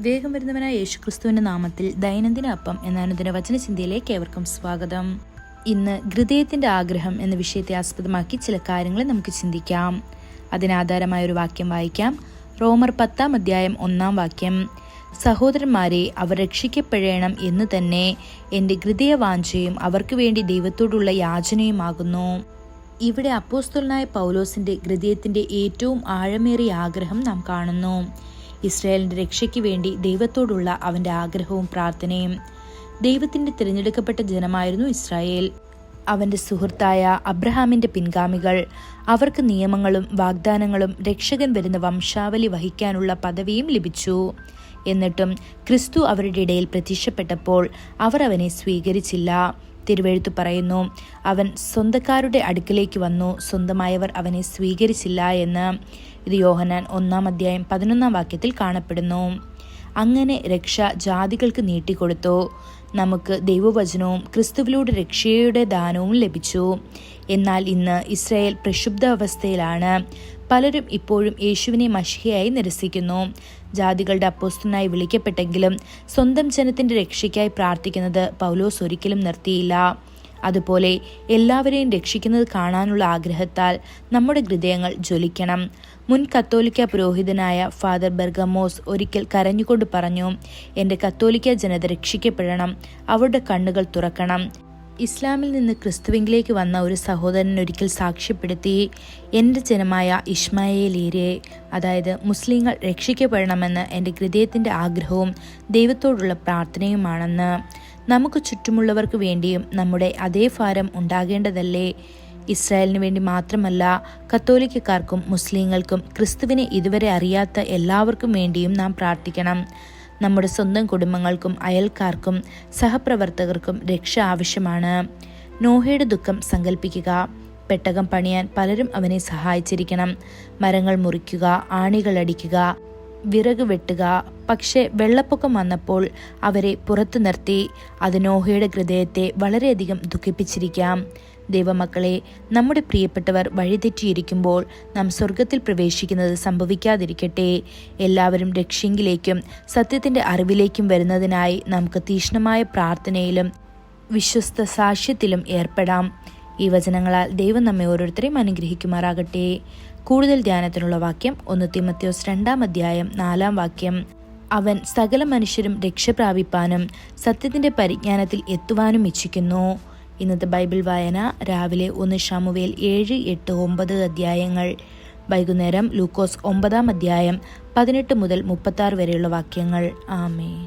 വേഗം വരുന്നവനായ യേശുക്രിസ്തുവിന്റെ നാമത്തിൽ ദൈനംദിന അപ്പം എന്ന അനുദിന വചനചിന്തയിലേക്ക് ഏവർക്കും സ്വാഗതം. ഇന്ന് ഹൃദയത്തിന്റെ ആഗ്രഹം എന്ന വിഷയത്തെ ആസ്പദമാക്കി ചില കാര്യങ്ങൾ നമുക്ക് ചിന്തിക്കാം. അതിനാധാരമായ ഒരു വാക്യം വായിക്കാം. റോമർ 10 അധ്യായം 1 വാക്യം. സഹോദരന്മാരെ, അവർ രക്ഷിക്കപ്പെടണം എന്ന് തന്നെ എൻ്റെ ഹൃദയവാഞ്ചയും അവർക്ക് വേണ്ടി ദൈവത്തോടുള്ള യാചനയുമാകുന്നു. ഇവിടെ അപ്പോസ്തലനായ പൗലോസിന്റെ ഹൃദയത്തിന്റെ ഏറ്റവും ആഴമേറിയ ആഗ്രഹം നാം കാണുന്നു. ഇസ്രായേലിന്റെ രക്ഷയ്ക്ക് വേണ്ടി ദൈവത്തോടുള്ള അവന്റെ ആഗ്രഹവും പ്രാർത്ഥനയും. ദൈവത്തിന്റെ തിരഞ്ഞെടുക്കപ്പെട്ട ജനമായിരുന്നു ഇസ്രായേൽ. അവന്റെ സുഹൃത്തായ അബ്രഹാമിന്റെ പിൻഗാമികൾ. അവർക്ക് നിയമങ്ങളും വാഗ്ദാനങ്ങളും രക്ഷകൻ വരുന്ന വംശാവലി വഹിക്കാനുള്ള പദവിയും ലഭിച്ചു. എന്നിട്ടും ക്രിസ്തു അവരുടെ ഇടയിൽ പ്രത്യക്ഷപ്പെട്ടപ്പോൾ അവർ അവനെ സ്വീകരിച്ചില്ല. തിരുവെഴുത്ത് പറയുന്നു, അവൻ സ്വന്തക്കാരുടെ അടുക്കലേക്ക് വന്നു, സ്വന്തമായവർ അവനെ സ്വീകരിച്ചില്ല എന്ന്. ഇത് യോഹന്നാൻ 1 അധ്യായം 11 വാക്യത്തിൽ കാണപ്പെടുന്നു. അങ്ങനെ രക്ഷ ജാതികൾക്ക് നീട്ടിക്കൊടുത്തു. നമുക്ക് ദൈവവചനവും ക്രിസ്തുവിലൂടെ രക്ഷയുടെ ദാനവും ലഭിച്ചു. എന്നാൽ ഇന്ന് ഇസ്രായേൽ പ്രക്ഷുബ്ധ അവസ്ഥയിലാണ്. പലരും ഇപ്പോഴും യേശുവിനെ മശിഹയായി നിരസിക്കുന്നു. ജാതികളുടെ അപ്പോസ്തലനായി വിളിക്കപ്പെട്ടെങ്കിലും സ്വന്തം ജനത്തിന്റെ രക്ഷയ്ക്കായി പ്രാർത്ഥിക്കുന്നത് പൗലോസ് ഒരിക്കലും നിർത്തിയില്ല. അതുപോലെ എല്ലാവരെയും രക്ഷിക്കുന്നത് കാണാനുള്ള ആഗ്രഹത്താൽ നമ്മുടെ ഹൃദയങ്ങൾ ജ്വലിക്കണം. മുൻ കത്തോലിക്ക പുരോഹിതനായ ഫാദർ ബെർഗമോസ് ഒരിക്കൽ കരഞ്ഞുകൊണ്ട് പറഞ്ഞു, എൻ്റെ കത്തോലിക്ക ജനത രക്ഷിക്കപ്പെടണം, അവരുടെ കണ്ണുകൾ തുറക്കണം. ഇസ്ലാമിൽ നിന്ന് ക്രിസ്തുവിലേക്ക് വന്ന ഒരു സഹോദരൻ ഒരിക്കൽ സാക്ഷ്യപ്പെടുത്തി, എൻ്റെ ജനമായ ഇസ്മായേലിയരെ, അതായത് മുസ്ലിങ്ങൾ രക്ഷിക്കപ്പെടണമെന്ന് എൻ്റെ ഹൃദയത്തിൻ്റെ ആഗ്രഹവും ദൈവത്തോടുള്ള പ്രാർത്ഥനയുമാണെന്ന്. നമുക്ക് ചുറ്റുമുള്ളവർക്ക് വേണ്ടിയും നമ്മുടെ അതേ ഭാരം ഉണ്ടാകേണ്ടതല്ലേ? ഇസ്രായേലിന് വേണ്ടി മാത്രമല്ല, കത്തോലിക്കക്കാർക്കും മുസ്ലിങ്ങൾക്കും ക്രിസ്തുവിനെ ഇതുവരെ അറിയാത്ത എല്ലാവർക്കും വേണ്ടിയും നാം പ്രാർത്ഥിക്കണം. നമ്മുടെ സ്വന്തം കുടുംബങ്ങൾക്കും അയൽക്കാർക്കും സഹപ്രവർത്തകർക്കും രക്ഷ ആവശ്യമാണ്. നോഹയുടെ ദുഃഖം സങ്കല്പിക്കുക. പെട്ടകം പണിയാൻ പലരും അവനെ സഹായിച്ചിരിക്കണം. മരങ്ങൾ മുറിക്കുക, ആണികൾ അടിക്കുക, വിറക് വെട്ടുക. പക്ഷേ വെള്ളപ്പൊക്കം വന്നപ്പോൾ അവരെ പുറത്തു നിർത്തി. അത് നോഹയുടെ ഹൃദയത്തെ വളരെയധികം ദുഃഖിപ്പിച്ചിരിക്കാം. ദൈവമക്കളെ, നമ്മുടെ പ്രിയപ്പെട്ടവർ വഴിതെറ്റിയിരിക്കുമ്പോൾ നാം സ്വർഗത്തിൽ പ്രവേശിക്കുന്നത് സംഭവിക്കാതിരിക്കട്ടെ. എല്ലാവരും രക്ഷയെങ്കിലേക്കും സത്യത്തിന്റെ അറിവിലേക്കും വരുന്നതിനായി നമുക്ക് തീക്ഷ്ണമായ പ്രാർത്ഥനയിലും വിശ്വസ്ത സാക്ഷ്യത്തിലും ഏർപ്പെടാം. ഈ വചനങ്ങളാൽ ദൈവം നമ്മെ ഓരോരുത്തരെയും അനുഗ്രഹിക്കുമാറാകട്ടെ. കൂടുതൽ ധ്യാനത്തിനുള്ള വാക്യം 1 തീമോഥെയോസ് 2 അധ്യായം 4 വാക്യം. അവൻ സകല മനുഷ്യരും രക്ഷ പ്രാപിപ്പാനും സത്യത്തിന്റെ പരിജ്ഞാനത്തിൽ എത്തുവാനും ഇച്ഛിക്കുന്നു. ഇന്നത്തെ ബൈബിൾ വായന രാവിലെ 1 ശമൂവേൽ 7, 8, 9 അധ്യായങ്ങൾ. വൈകുന്നേരം ലൂക്കോസ് 9 അധ്യായം 18 മുതൽ 36 വരെയുള്ള വാക്യങ്ങൾ. ആമേൻ.